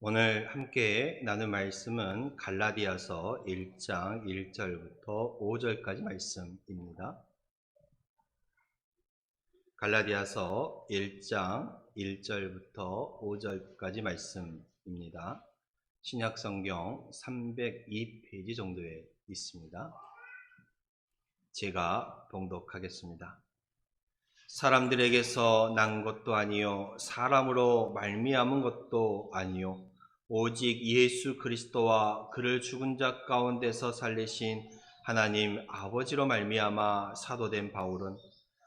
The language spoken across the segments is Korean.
오늘 함께 나눌 말씀은 갈라디아서 1장 1절부터 5절까지 말씀입니다. 갈라디아서 1장 1절부터 5절까지 말씀입니다. 신약성경 302페이지 정도에 있습니다. 제가 봉독하겠습니다. 사람들에게서 난 것도 아니요 사람으로 말미암은 것도 아니요 오직 예수 그리스도와 그를 죽은 자 가운데서 살리신 하나님 아버지로 말미암아 사도된 바울은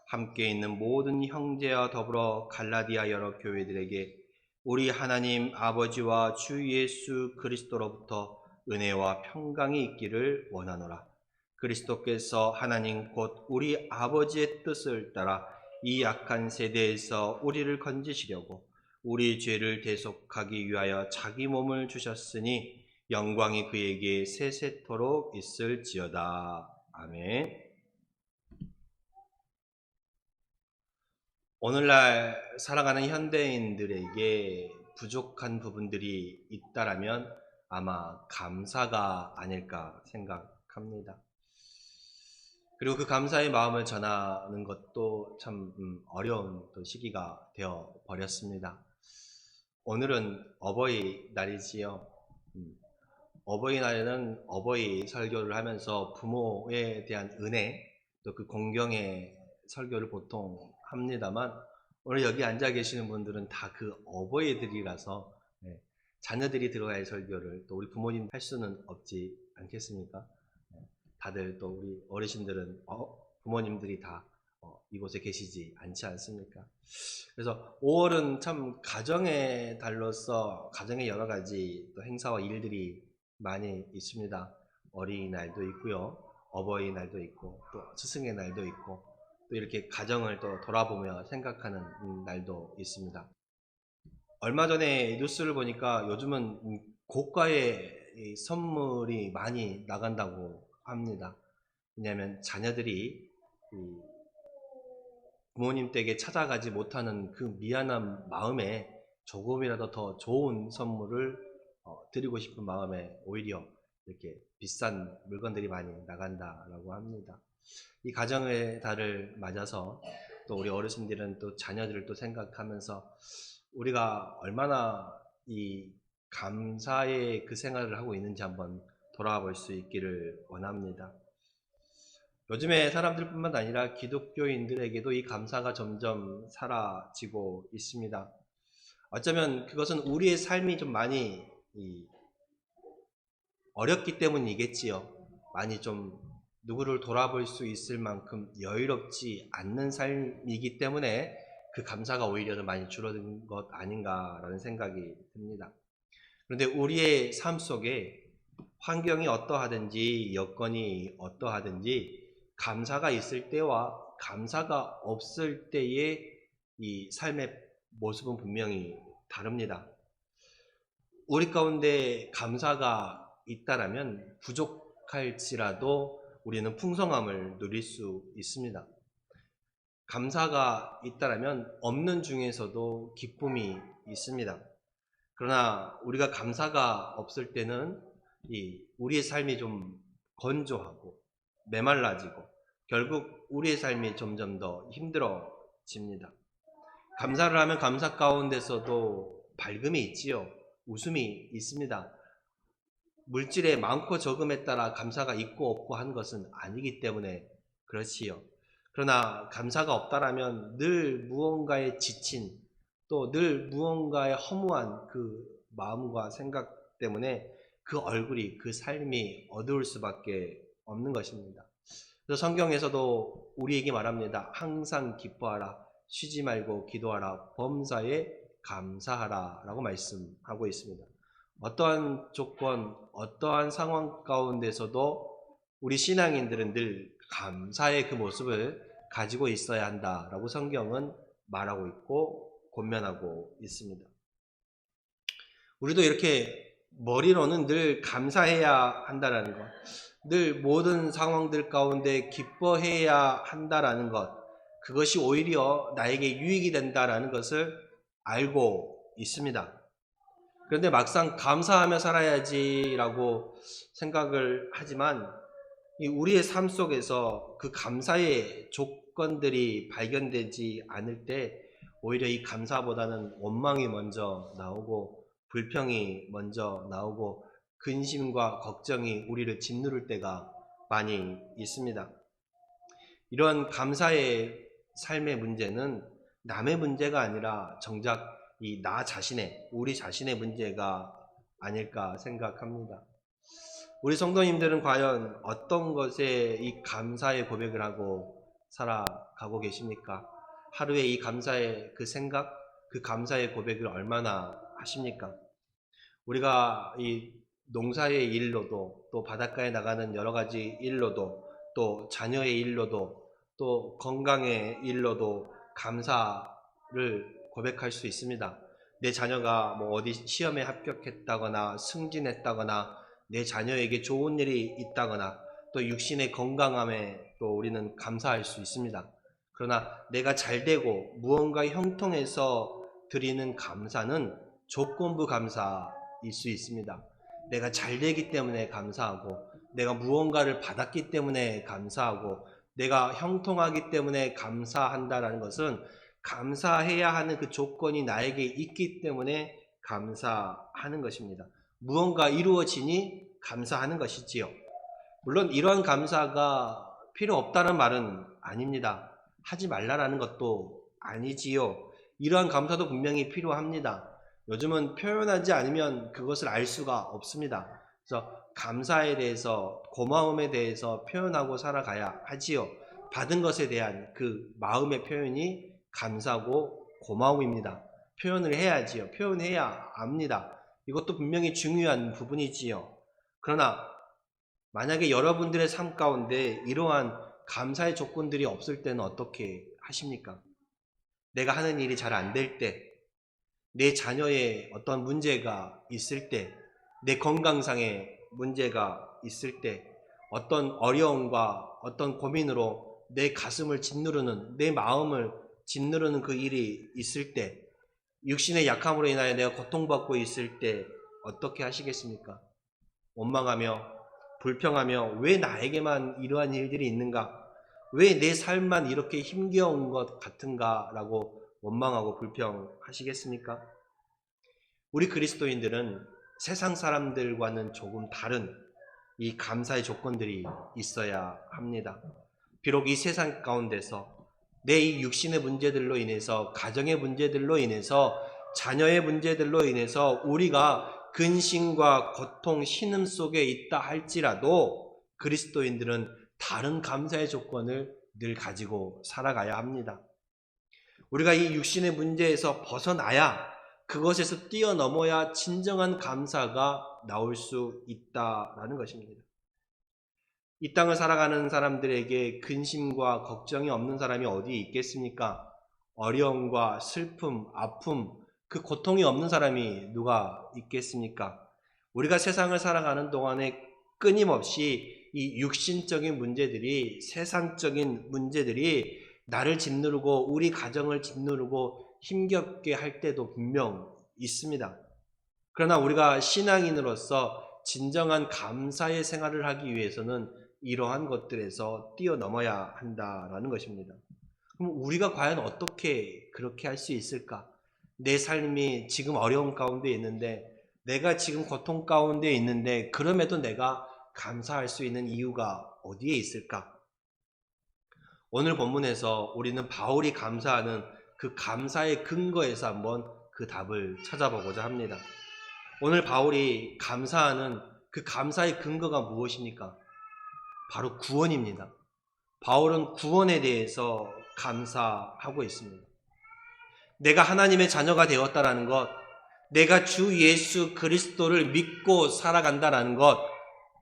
함께 있는 모든 형제와 더불어 갈라디아 여러 교회들에게 우리 하나님 아버지와 주 예수 그리스도로부터 은혜와 평강이 있기를 원하노라. 그리스도께서 하나님 곧 우리 아버지의 뜻을 따라 이 악한 세대에서 우리를 건지시려고 우리 죄를 대속하기 위하여 자기 몸을 주셨으니 영광이 그에게 세세토록 있을지어다. 아멘. 오늘날 살아가는 현대인들에게 부족한 부분들이 있다라면 아마 감사가 아닐까 생각합니다. 그리고 그 감사의 마음을 전하는 것도 참 어려운 또 시기가 되어 버렸습니다. 오늘은 어버이날이지요. 어버이날에는 어버이 설교를 하면서 부모에 대한 은혜, 또 그 공경의 설교를 보통 합니다만, 오늘 여기 앉아 계시는 분들은 다 그 어버이들이라서 자녀들이 들어야 할 설교를 또 우리 부모님 할 수는 없지 않겠습니까? 다들 또 우리 어르신들은 부모님들이 다 이곳에 계시지 않지 않습니까? 그래서 5월은 참 가정의 달로서 가정의 여러 가지 또 행사와 일들이 많이 있습니다. 어린이날도 있고요, 어버이날도 있고 또 스승의 날도 있고 또 이렇게 가정을 또 돌아보며 생각하는 날도 있습니다. 얼마 전에 뉴스를 보니까 요즘은 고가의 선물이 많이 나간다고 합니다. 왜냐하면 자녀들이 부모님 댁에 찾아가지 못하는 그 미안한 마음에 조금이라도 더 좋은 선물을 드리고 싶은 마음에 오히려 이렇게 비싼 물건들이 많이 나간다라고 합니다. 이 가정의 달을 맞아서 또 우리 어르신들은 또 자녀들을 또 생각하면서 우리가 얼마나 이 감사의 그 생활을 하고 있는지 한번 돌아볼 수 있기를 원합니다. 요즘에 사람들뿐만 아니라 기독교인들에게도 이 감사가 점점 사라지고 있습니다. 어쩌면 그것은 우리의 삶이 좀 많이 어렵기 때문이겠지요. 많이 좀 누구를 돌아볼 수 있을 만큼 여유롭지 않는 삶이기 때문에 그 감사가 오히려 좀 많이 줄어든 것 아닌가라는 생각이 듭니다. 그런데 우리의 삶 속에 환경이 어떠하든지 여건이 어떠하든지 감사가 있을 때와 감사가 없을 때의 이 삶의 모습은 분명히 다릅니다. 우리 가운데 감사가 있다라면 부족할지라도 우리는 풍성함을 누릴 수 있습니다. 감사가 있다라면 없는 중에서도 기쁨이 있습니다. 그러나 우리가 감사가 없을 때는 우리의 삶이 좀 건조하고 메말라지고 결국 우리의 삶이 점점 더 힘들어집니다. 감사를 하면 감사 가운데서도 밝음이 있지요. 웃음이 있습니다. 물질의 많고 적음에 따라 감사가 있고 없고 하는 것은 아니기 때문에 그렇지요. 그러나 감사가 없다라면 늘 무언가에 지친 또 늘 무언가에 허무한 그 마음과 생각 때문에 그 얼굴이 그 삶이 어두울 수밖에 없는 것입니다. 그래서 성경에서도 우리에게 말합니다. 항상 기뻐하라, 쉬지 말고 기도하라, 범사에 감사하라 라고 말씀하고 있습니다. 어떠한 조건, 어떠한 상황 가운데서도 우리 신앙인들은 늘 감사의 그 모습을 가지고 있어야 한다라고 성경은 말하고 있고 권면하고 있습니다. 우리도 이렇게 머리로는 늘 감사해야 한다라는 것, 늘 모든 상황들 가운데 기뻐해야 한다라는 것, 그것이 오히려 나에게 유익이 된다라는 것을 알고 있습니다. 그런데 막상 감사하며 살아야지라고 생각을 하지만 우리의 삶 속에서 그 감사의 조건들이 발견되지 않을 때 오히려 이 감사보다는 원망이 먼저 나오고 불평이 먼저 나오고 근심과 걱정이 우리를 짓누를 때가 많이 있습니다. 이런 감사의 삶의 문제는 남의 문제가 아니라 정작 이 나 자신의, 우리 자신의 문제가 아닐까 생각합니다. 우리 성도님들은 과연 어떤 것에 이 감사의 고백을 하고 살아가고 계십니까? 하루에 이 감사의 그 생각, 그 감사의 고백을 얼마나 하십니까? 우리가 이 농사의 일로도 또 바닷가에 나가는 여러 가지 일로도 또 자녀의 일로도 또 건강의 일로도 감사를 고백할 수 있습니다. 내 자녀가 뭐 어디 시험에 합격했다거나 승진했다거나 내 자녀에게 좋은 일이 있다거나 또 육신의 건강함에 또 우리는 감사할 수 있습니다. 그러나 내가 잘되고 무언가 형통해서 드리는 감사는 조건부 감사일 수 있습니다. 내가 잘되기 때문에 감사하고 내가 무언가를 받았기 때문에 감사하고 내가 형통하기 때문에 감사한다라는 것은 감사해야 하는 그 조건이 나에게 있기 때문에 감사하는 것입니다. 무언가 이루어지니 감사하는 것이지요. 물론 이러한 감사가 필요 없다는 말은 아닙니다. 하지 말라라는 것도 아니지요. 이러한 감사도 분명히 필요합니다. 요즘은 표현하지 않으면 그것을 알 수가 없습니다. 그래서 감사에 대해서, 고마움에 대해서 표현하고 살아가야 하지요. 받은 것에 대한 그 마음의 표현이 감사고 고마움입니다. 표현을 해야지요. 표현해야 압니다. 이것도 분명히 중요한 부분이지요. 그러나 만약에 여러분들의 삶 가운데 이러한 감사의 조건들이 없을 때는 어떻게 하십니까? 내가 하는 일이 잘 안 될 때, 내 자녀의 어떤 문제가 있을 때, 내 건강상의 문제가 있을 때, 어떤 어려움과 어떤 고민으로 내 가슴을 짓누르는, 내 마음을 짓누르는 그 일이 있을 때, 육신의 약함으로 인하여 내가 고통받고 있을 때 어떻게 하시겠습니까? 원망하며 불평하며 왜 나에게만 이러한 일들이 있는가? 왜 내 삶만 이렇게 힘겨운 것 같은가? 라고 원망하고 불평하시겠습니까? 우리 그리스도인들은 세상 사람들과는 조금 다른 이 감사의 조건들이 있어야 합니다. 비록 이 세상 가운데서 내 이 육신의 문제들로 인해서, 가정의 문제들로 인해서, 자녀의 문제들로 인해서 우리가 근심과 고통, 신음 속에 있다 할지라도 그리스도인들은 다른 감사의 조건을 늘 가지고 살아가야 합니다. 우리가 이 육신의 문제에서 벗어나야, 그것에서 뛰어넘어야 진정한 감사가 나올 수 있다라는 것입니다. 이 땅을 살아가는 사람들에게 근심과 걱정이 없는 사람이 어디 있겠습니까? 어려움과 슬픔, 아픔, 그 고통이 없는 사람이 누가 있겠습니까? 우리가 세상을 살아가는 동안에 끊임없이 이 육신적인 문제들이, 세상적인 문제들이 나를 짓누르고 우리 가정을 짓누르고 힘겹게 할 때도 분명 있습니다. 그러나 우리가 신앙인으로서 진정한 감사의 생활을 하기 위해서는 이러한 것들에서 뛰어넘어야 한다라는 것입니다. 그럼 우리가 과연 어떻게 그렇게 할 수 있을까? 내 삶이 지금 어려움 가운데 있는데, 내가 지금 고통 가운데 있는데, 그럼에도 내가 감사할 수 있는 이유가 어디에 있을까? 오늘 본문에서 우리는 바울이 감사하는 그 감사의 근거에서 한번 그 답을 찾아보고자 합니다. 오늘 바울이 감사하는 그 감사의 근거가 무엇입니까? 바로 구원입니다. 바울은 구원에 대해서 감사하고 있습니다. 내가 하나님의 자녀가 되었다라는 것, 내가 주 예수 그리스도를 믿고 살아간다라는 것,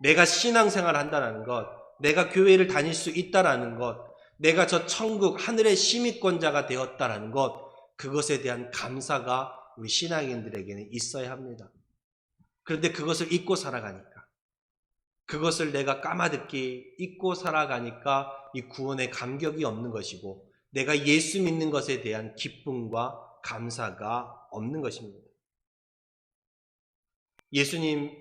내가 신앙생활을 한다라는 것, 내가 교회를 다닐 수 있다라는 것, 내가 저 천국 하늘의 시민권자가 되었다라는 것, 그것에 대한 감사가 우리 신앙인들에게는 있어야 합니다. 그런데 그것을 잊고 살아가니까, 그것을 내가 까마득히 잊고 살아가니까 이 구원의 감격이 없는 것이고, 내가 예수 믿는 것에 대한 기쁨과 감사가 없는 것입니다. 예수님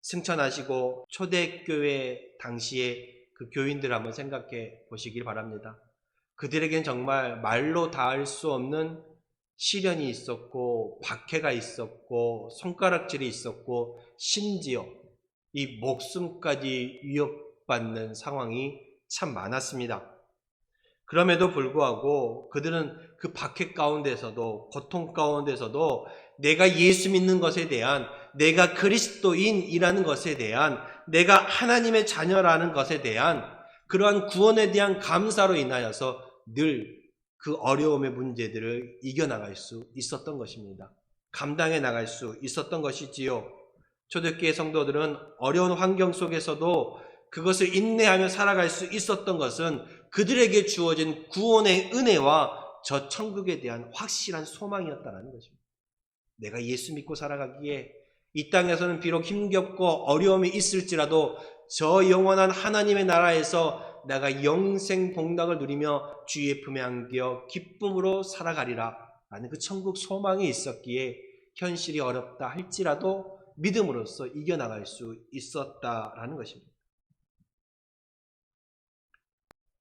승천하시고 초대교회 당시에 그 교인들 한번 생각해 보시길 바랍니다. 그들에겐 정말 말로 닿을 수 없는 시련이 있었고 박해가 있었고 손가락질이 있었고 심지어 이 목숨까지 위협받는 상황이 참 많았습니다. 그럼에도 불구하고 그들은 그 박해 가운데서도 고통 가운데서도 내가 예수 믿는 것에 대한, 내가 그리스도인이라는 것에 대한, 내가 하나님의 자녀라는 것에 대한 그러한 구원에 대한 감사로 인하여서 늘 그 어려움의 문제들을 이겨나갈 수 있었던 것입니다. 감당해 나갈 수 있었던 것이지요. 초대교회 성도들은 어려운 환경 속에서도 그것을 인내하며 살아갈 수 있었던 것은 그들에게 주어진 구원의 은혜와 저 천국에 대한 확실한 소망이었다는 것입니다. 내가 예수 믿고 살아가기에 이 땅에서는 비록 힘겹고 어려움이 있을지라도 저 영원한 하나님의 나라에서 내가 영생 복락을 누리며 주의 품에 안겨 기쁨으로 살아가리라 라는 그 천국 소망이 있었기에 현실이 어렵다 할지라도 믿음으로써 이겨나갈 수 있었다라는 것입니다.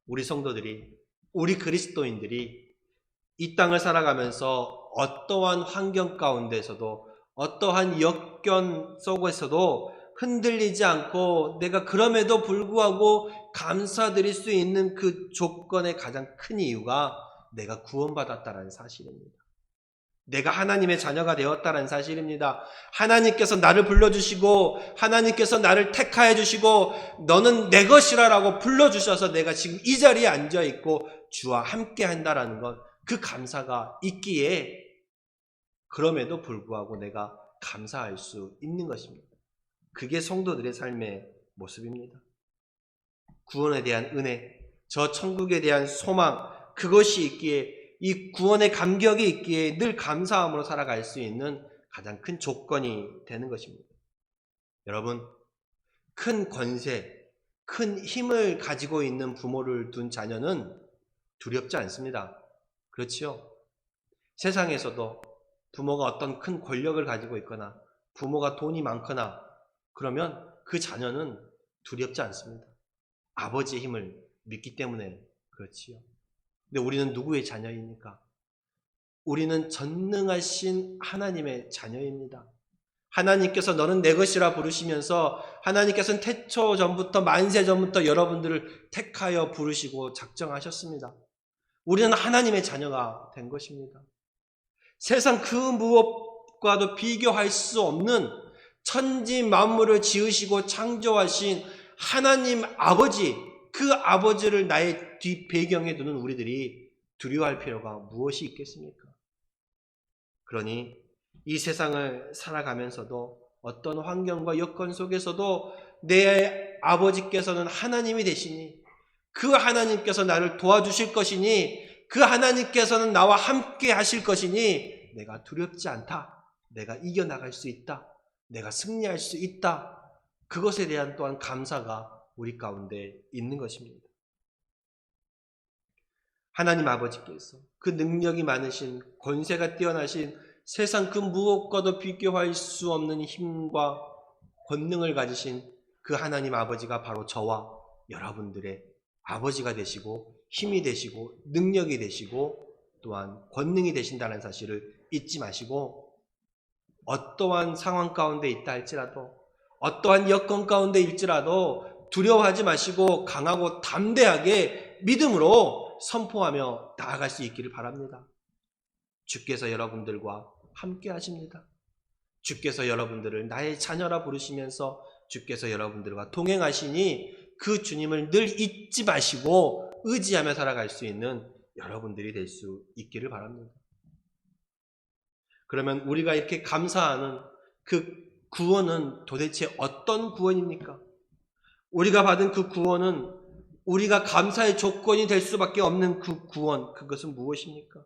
우리 성도들이, 우리 그리스도인들이 이 땅을 살아가면서 어떠한 환경 가운데서도 어떠한 역견 속에서도 흔들리지 않고 내가 그럼에도 불구하고 감사드릴 수 있는 그 조건의 가장 큰 이유가 내가 구원받았다는 사실입니다. 내가 하나님의 자녀가 되었다는 사실입니다. 하나님께서 나를 불러주시고 하나님께서 나를 택하여 주시고 너는 내 것이라라고 불러주셔서 내가 지금 이 자리에 앉아있고 주와 함께 한다라는 것, 그 감사가 있기에 그럼에도 불구하고 내가 감사할 수 있는 것입니다. 그게 성도들의 삶의 모습입니다. 구원에 대한 은혜, 저 천국에 대한 소망, 그것이 있기에 이 구원의 감격이 있기에 늘 감사함으로 살아갈 수 있는 가장 큰 조건이 되는 것입니다. 여러분, 큰 권세, 큰 힘을 가지고 있는 부모를 둔 자녀는 두렵지 않습니다. 그렇지요? 세상에서도 부모가 어떤 큰 권력을 가지고 있거나 부모가 돈이 많거나 그러면 그 자녀는 두렵지 않습니다. 아버지의 힘을 믿기 때문에 그렇지요. 근데 우리는 누구의 자녀입니까? 우리는 전능하신 하나님의 자녀입니다. 하나님께서 너는 내 것이라 부르시면서 하나님께서는 태초 전부터 만세 전부터 여러분들을 택하여 부르시고 작정하셨습니다. 우리는 하나님의 자녀가 된 것입니다. 세상 그 무엇과도 비교할 수 없는 천지 만물을 지으시고 창조하신 하나님 아버지, 그 아버지를 나의 뒷배경에 두는 우리들이 두려워할 필요가 무엇이 있겠습니까? 그러니 이 세상을 살아가면서도 어떤 환경과 여건 속에서도 내 아버지께서는 하나님이 되시니 그 하나님께서 나를 도와주실 것이니 그 하나님께서는 나와 함께 하실 것이니 내가 두렵지 않다. 내가 이겨나갈 수 있다. 내가 승리할 수 있다. 그것에 대한 또한 감사가 우리 가운데 있는 것입니다. 하나님 아버지께서 그 능력이 많으신 권세가 뛰어나신 세상 그 무엇과도 비교할 수 없는 힘과 권능을 가지신 그 하나님 아버지가 바로 저와 여러분들의 아버지가 되시고 힘이 되시고 능력이 되시고 또한 권능이 되신다는 사실을 잊지 마시고 어떠한 상황 가운데 있다 할지라도 어떠한 여건 가운데 일지라도 두려워하지 마시고 강하고 담대하게 믿음으로 선포하며 나아갈 수 있기를 바랍니다. 주께서 여러분들과 함께 하십니다. 주께서 여러분들을 나의 자녀라 부르시면서 주께서 여러분들과 동행하시니 그 주님을 늘 잊지 마시고 의지하며 살아갈 수 있는 여러분들이 될 수 있기를 바랍니다. 그러면 우리가 이렇게 감사하는 그 구원은 도대체 어떤 구원입니까? 우리가 받은 그 구원은 우리가 감사의 조건이 될 수밖에 없는 그 구원, 그것은 무엇입니까?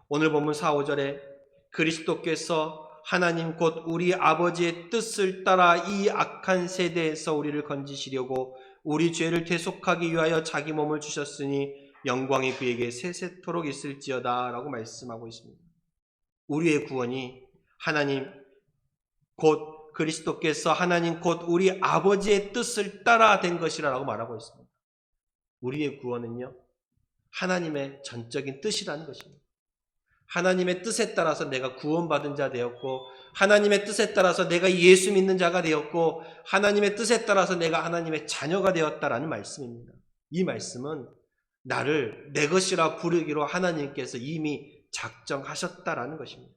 오늘 본문 4, 5절에 그리스도께서 하나님 곧 우리 아버지의 뜻을 따라 이 악한 세대에서 우리를 건지시려고 우리 죄를 대속하기 위하여 자기 몸을 주셨으니 영광이 그에게 세세토록 있을지어다 라고 말씀하고 있습니다. 우리의 구원이 하나님 곧 그리스도께서 하나님 곧 우리 아버지의 뜻을 따라 된 것이라고 말하고 있습니다. 우리의 구원은요, 하나님의 전적인 뜻이라는 것입니다. 하나님의 뜻에 따라서 내가 구원받은 자 되었고, 하나님의 뜻에 따라서 내가 예수 믿는 자가 되었고, 하나님의 뜻에 따라서 내가 하나님의 자녀가 되었다라는 말씀입니다. 이 말씀은 나를 내 것이라 부르기로 하나님께서 이미 작정하셨다라는 것입니다.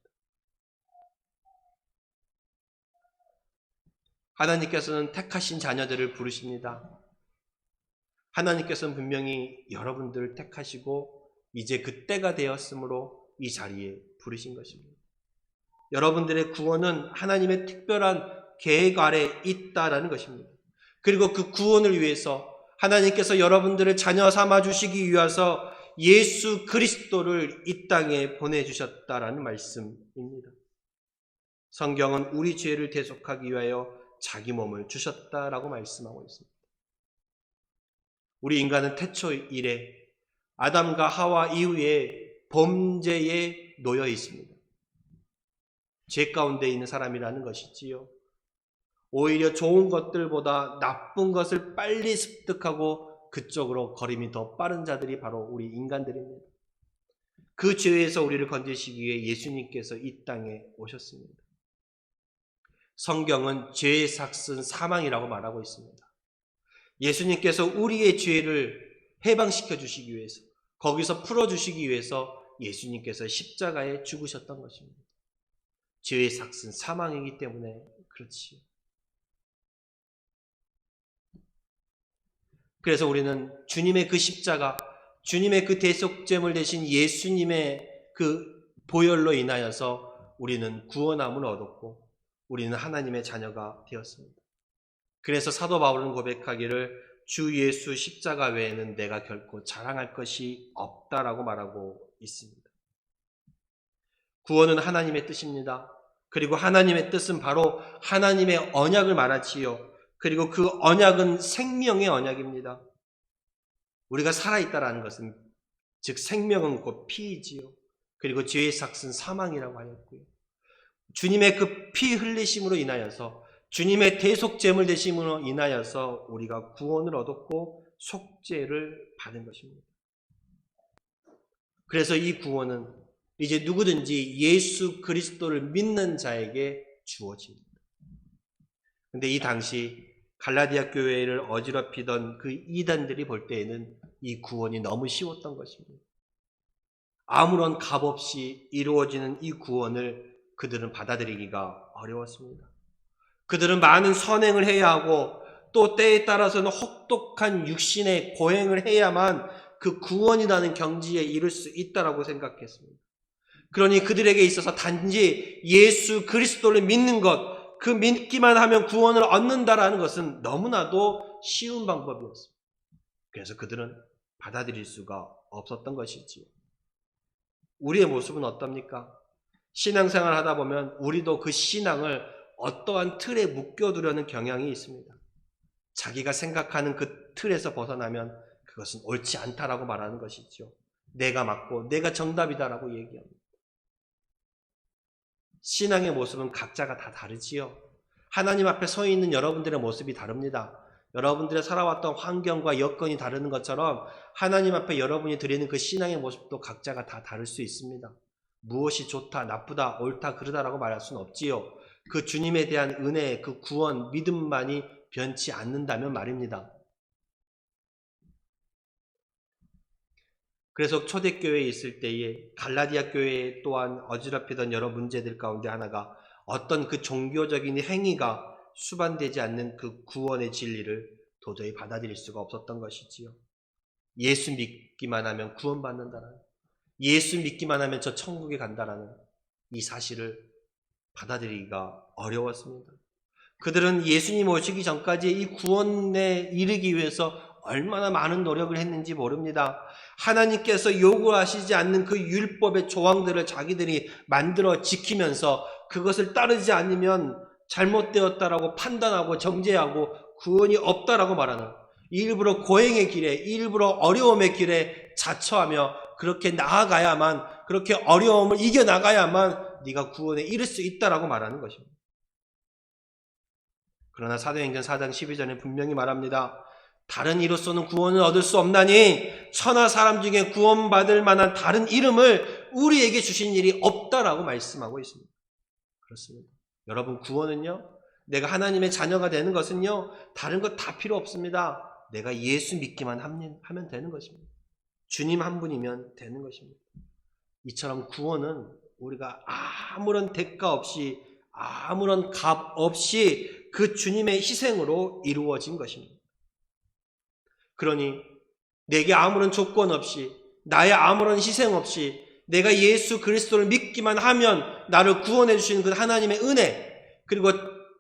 하나님께서는 택하신 자녀들을 부르십니다. 하나님께서는 분명히 여러분들을 택하시고 이제 그 때가 되었으므로 이 자리에 부르신 것입니다. 여러분들의 구원은 하나님의 특별한 계획 아래 있다라는 것입니다. 그리고 그 구원을 위해서 하나님께서 여러분들을 자녀 삼아 주시기 위해서 예수 그리스도를 이 땅에 보내주셨다라는 말씀입니다. 성경은 우리 죄를 대속하기 위하여 자기 몸을 주셨다라고 말씀하고 있습니다. 우리 인간은 태초 이래 아담과 하와 이후에 범죄에 놓여 있습니다. 죄 가운데 있는 사람이라는 것이지요. 오히려 좋은 것들보다 나쁜 것을 빨리 습득하고 그쪽으로 걸음이 더 빠른 자들이 바로 우리 인간들입니다. 그 죄에서 우리를 건지시기 위해 예수님께서 이 땅에 오셨습니다. 성경은 죄의 삭은 사망이라고 말하고 있습니다. 예수님께서 우리의 죄를 해방시켜 주시기 위해서, 거기서 풀어주시기 위해서 예수님께서 십자가에 죽으셨던 것입니다. 죄의 삭은 사망이기 때문에 그렇지요. 그래서 우리는 주님의 그 십자가, 주님의 그 대속제물 대신 예수님의 그 보혈로 인하여서 우리는 구원함을 얻었고 우리는 하나님의 자녀가 되었습니다. 그래서 사도 바울은 고백하기를 주 예수 십자가 외에는 내가 결코 자랑할 것이 없다라고 말하고 있습니다. 구원은 하나님의 뜻입니다. 그리고 하나님의 뜻은 바로 하나님의 언약을 말하지요. 그리고 그 언약은 생명의 언약입니다. 우리가 살아있다라는 것은 즉 생명은 곧 피이지요. 그리고 죄의 삭은 사망이라고 하였고요. 주님의 그 피 흘리심으로 인하여서, 주님의 대속제물 되심으로 인하여서 우리가 구원을 얻었고 속죄를 받은 것입니다. 그래서 이 구원은 이제 누구든지 예수 그리스도를 믿는 자에게 주어집니다. 근데 이 당시 갈라디아 교회를 어지럽히던 그 이단들이 볼 때에는 이 구원이 너무 쉬웠던 것입니다. 아무런 값 없이 이루어지는 이 구원을 그들은 받아들이기가 어려웠습니다. 그들은 많은 선행을 해야 하고 또 때에 따라서는 혹독한 육신의 고행을 해야만 그 구원이라는 경지에 이를 수 있다라고 생각했습니다. 그러니 그들에게 있어서 단지 예수 그리스도를 믿는 것, 그 믿기만 하면 구원을 얻는다라는 것은 너무나도 쉬운 방법이었습니다. 그래서 그들은 받아들일 수가 없었던 것이지요. 우리의 모습은 어떻습니까? 신앙생활 하다 보면 우리도 그 신앙을 어떠한 틀에 묶여두려는 경향이 있습니다. 자기가 생각하는 그 틀에서 벗어나면 그것은 옳지 않다라고 말하는 것이죠. 내가 맞고 내가 정답이다라고 얘기합니다. 신앙의 모습은 각자가 다 다르지요. 하나님 앞에 서 있는 여러분들의 모습이 다릅니다. 여러분들의 살아왔던 환경과 여건이 다르는 것처럼 하나님 앞에 여러분이 드리는 그 신앙의 모습도 각자가 다 다를 수 있습니다. 무엇이 좋다, 나쁘다, 옳다, 그르다라고 말할 수는 없지요. 그 주님에 대한 은혜, 그 구원, 믿음만이 변치 않는다면 말입니다. 그래서 초대교회에 있을 때에 갈라디아 교회 또한 어지럽히던 여러 문제들 가운데 하나가 어떤 그 종교적인 행위가 수반되지 않는 그 구원의 진리를 도저히 받아들일 수가 없었던 것이지요. 예수 믿기만 하면 구원받는다라는, 예수 믿기만 하면 저 천국에 간다라는 이 사실을 받아들이기가 어려웠습니다. 그들은 예수님 오시기 전까지 이 구원에 이르기 위해서 얼마나 많은 노력을 했는지 모릅니다. 하나님께서 요구하시지 않는 그 율법의 조항들을 자기들이 만들어 지키면서 그것을 따르지 않으면 잘못되었다라고 판단하고 정죄하고 구원이 없다라고 말하는, 일부러 고행의 길에, 일부러 어려움의 길에 자처하며 그렇게 나아가야만, 그렇게 어려움을 이겨나가야만 네가 구원에 이를 수 있다라고 말하는 것입니다. 그러나 사도행전 4장 12절에 분명히 말합니다. 다른 이로서는 구원을 얻을 수 없나니 천하 사람 중에 구원받을 만한 다른 이름을 우리에게 주신 일이 없다라고 말씀하고 있습니다. 그렇습니다. 여러분, 구원은요, 내가 하나님의 자녀가 되는 것은요, 다른 것 다 필요 없습니다. 내가 예수 믿기만 하면 되는 것입니다. 주님 한 분이면 되는 것입니다. 이처럼 구원은 우리가 아무런 대가 없이, 아무런 값 없이 그 주님의 희생으로 이루어진 것입니다. 그러니 내게 아무런 조건 없이, 나의 아무런 희생 없이 내가 예수 그리스도를 믿기만 하면 나를 구원해 주시는 그 하나님의 은혜, 그리고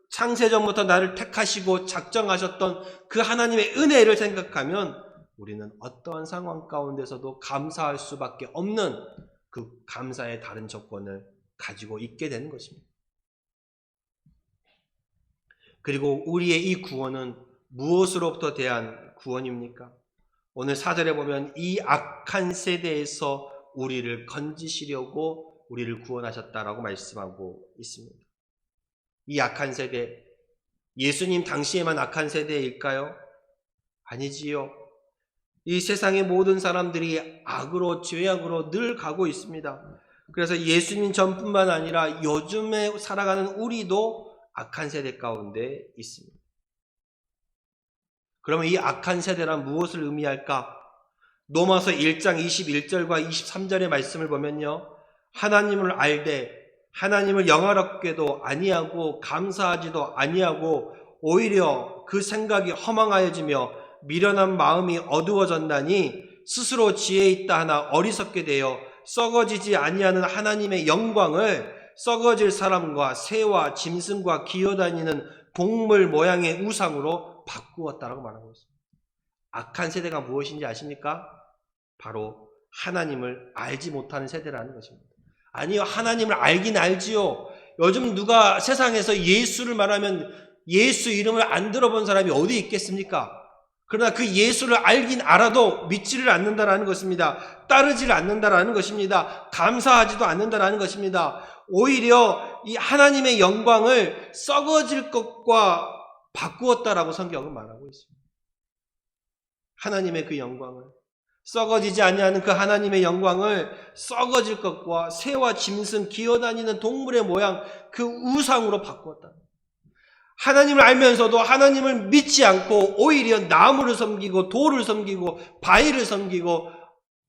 창세전부터 나를 택하시고 작정하셨던 그 하나님의 은혜를 생각하면 우리는 어떠한 상황 가운데서도 감사할 수밖에 없는 그 감사의 다른 조건을 가지고 있게 되는 것입니다. 그리고 우리의 이 구원은 무엇으로부터 대한 구원입니까? 오늘 4절에 보면 이 악한 세대에서 우리를 건지시려고 우리를 구원하셨다라고 말씀하고 있습니다. 이 악한 세대, 예수님 당시에만 악한 세대일까요? 아니지요. 이 세상의 모든 사람들이 악으로, 죄악으로 늘 가고 있습니다. 그래서 예수님 전뿐만 아니라 요즘에 살아가는 우리도 악한 세대 가운데 있습니다. 그러면 이 악한 세대란 무엇을 의미할까? 로마서 1장 21절과 23절의 말씀을 보면요, 하나님을 알되 하나님을 영화롭게도 아니하고 감사하지도 아니하고 오히려 그 생각이 허망하여지며 미련한 마음이 어두워졌나니 스스로 지혜 있다 하나 어리석게 되어 썩어지지 아니하는 하나님의 영광을 썩어질 사람과 새와 짐승과 기어다니는 동물 모양의 우상으로 바꾸었다라고 말하고 있습니다. 악한 세대가 무엇인지 아십니까? 바로 하나님을 알지 못하는 세대라는 것입니다. 아니요, 하나님을 알긴 알지요. 요즘 누가 세상에서 예수를 말하면 예수 이름을 안 들어본 사람이 어디 있겠습니까? 그러나 그 예수를 알긴 알아도 믿지를 않는다라는 것입니다. 따르지를 않는다라는 것입니다. 감사하지도 않는다라는 것입니다. 오히려 이 하나님의 영광을 썩어질 것과 바꾸었다라고 성경은 말하고 있습니다. 하나님의 그 영광을, 썩어지지 아니하는 그 하나님의 영광을 썩어질 것과 새와 짐승, 기어다니는 동물의 모양, 그 우상으로 바꾸었다. 하나님을 알면서도 하나님을 믿지 않고 오히려 나무를 섬기고 돌을 섬기고 바위를 섬기고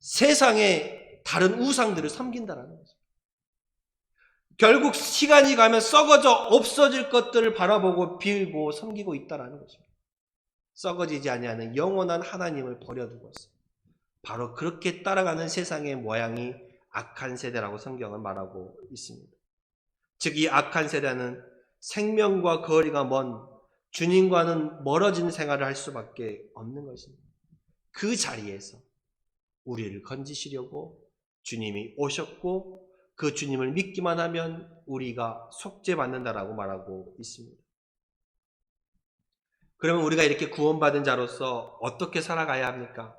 세상의 다른 우상들을 섬긴다라는 거죠. 결국 시간이 가면 썩어져 없어질 것들을 바라보고 빌고 섬기고 있다라는 것입니다. 썩어지지 아니하는 영원한 하나님을 버려두고 있어요. 바로 그렇게 따라가는 세상의 모양이 악한 세대라고 성경은 말하고 있습니다. 즉, 이 악한 세대는 생명과 거리가 먼 주님과는 멀어진 생활을 할 수밖에 없는 것입니다. 그 자리에서 우리를 건지시려고 주님이 오셨고 그 주님을 믿기만 하면 우리가 속죄받는다라고 말하고 있습니다. 그러면 우리가 이렇게 구원받은 자로서 어떻게 살아가야 합니까?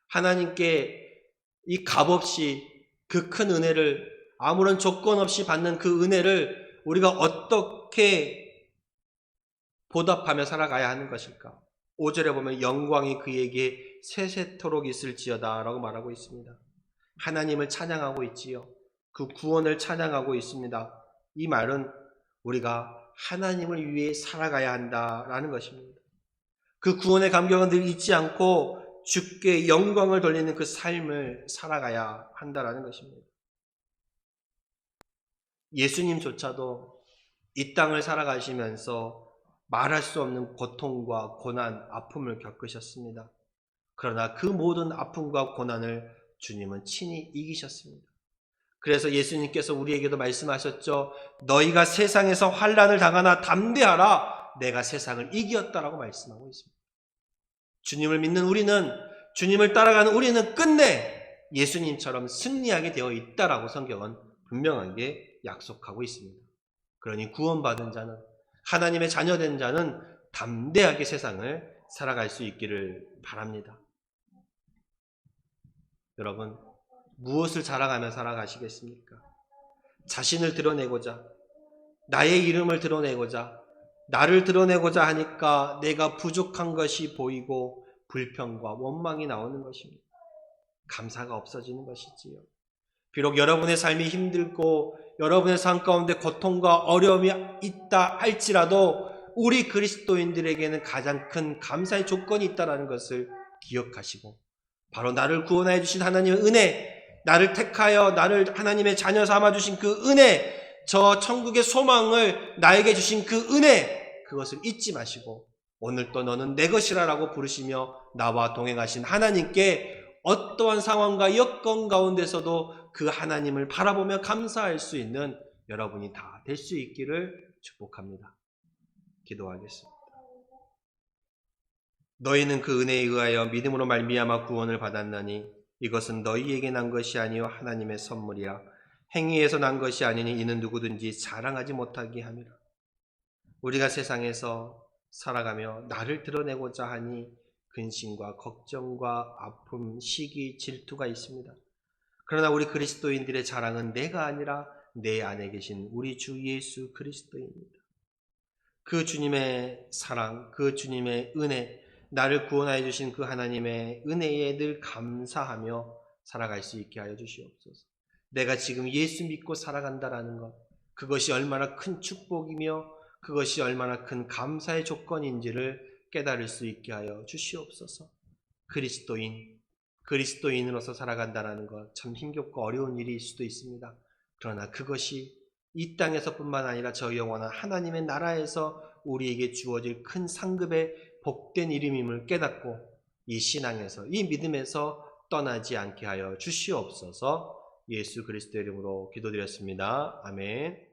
하나님께 이 값없이 그 큰 은혜를, 아무런 조건 없이 받는 그 은혜를 우리가 어떻게 보답하며 살아가야 하는 것일까? 5절에 보면 영광이 그에게 세세토록 있을지어다 라고 말하고 있습니다. 하나님을 찬양하고 있지요. 그 구원을 찬양하고 있습니다. 이 말은 우리가 하나님을 위해 살아가야 한다라는 것입니다. 그 구원의 감격은 늘 잊지 않고 주께 영광을 돌리는 그 삶을 살아가야 한다라는 것입니다. 예수님조차도 이 땅을 살아가시면서 말할 수 없는 고통과 고난, 아픔을 겪으셨습니다. 그러나 그 모든 아픔과 고난을 주님은 친히 이기셨습니다. 그래서 예수님께서 우리에게도 말씀하셨죠. 너희가 세상에서 환난을 당하나 담대하라. 내가 세상을 이겼다라고 말씀하고 있습니다. 주님을 믿는 우리는, 주님을 따라가는 우리는 끝내 예수님처럼 승리하게 되어 있다라고 성경은 분명하게 약속하고 있습니다. 그러니 구원받은 자는, 하나님의 자녀된 자는 담대하게 세상을 살아갈 수 있기를 바랍니다. 여러분, 무엇을 자랑하며 살아가시겠습니까? 자신을 드러내고자, 나의 이름을 드러내고자, 나를 드러내고자 하니까 내가 부족한 것이 보이고 불평과 원망이 나오는 것입니다. 감사가 없어지는 것이지요. 비록 여러분의 삶이 힘들고 여러분의 삶 가운데 고통과 어려움이 있다 할지라도 우리 그리스도인들에게는 가장 큰 감사의 조건이 있다는 것을 기억하시고, 바로 나를 구원하여 주신 하나님의 은혜, 나를 택하여 나를 하나님의 자녀 삼아 주신 그 은혜, 저 천국의 소망을 나에게 주신 그 은혜, 그것을 잊지 마시고 오늘 또 너는 내 것이라라고 부르시며 나와 동행하신 하나님께 어떠한 상황과 여건 가운데서도 그 하나님을 바라보며 감사할 수 있는 여러분이 다 될 수 있기를 축복합니다. 기도하겠습니다. 너희는 그 은혜에 의하여 믿음으로 말미암아 구원을 받았나니 이것은 너희에게 난 것이 아니요 하나님의 선물이라. 행위에서 난 것이 아니니 이는 누구든지 자랑하지 못하게 함이라. 우리가 세상에서 살아가며 나를 드러내고자 하니 근심과 걱정과 아픔, 시기, 질투가 있습니다. 그러나 우리 그리스도인들의 자랑은 내가 아니라 내 안에 계신 우리 주 예수 그리스도입니다. 그 주님의 사랑, 그 주님의 은혜, 나를 구원하여 주신 그 하나님의 은혜에 늘 감사하며 살아갈 수 있게 하여 주시옵소서. 내가 지금 예수 믿고 살아간다라는 것, 그것이 얼마나 큰 축복이며 그것이 얼마나 큰 감사의 조건인지를 깨달을 수 있게 하여 주시옵소서. 그리스도인으로서 살아간다는 것 참 힘겹고 어려운 일일 수도 있습니다. 그러나 그것이 이 땅에서뿐만 아니라 저 영원한 하나님의 나라에서 우리에게 주어질 큰 상급의 복된 이름임을 깨닫고 이 신앙에서, 이 믿음에서 떠나지 않게 하여 주시옵소서. 예수 그리스도의 이름으로 기도드렸습니다. 아멘.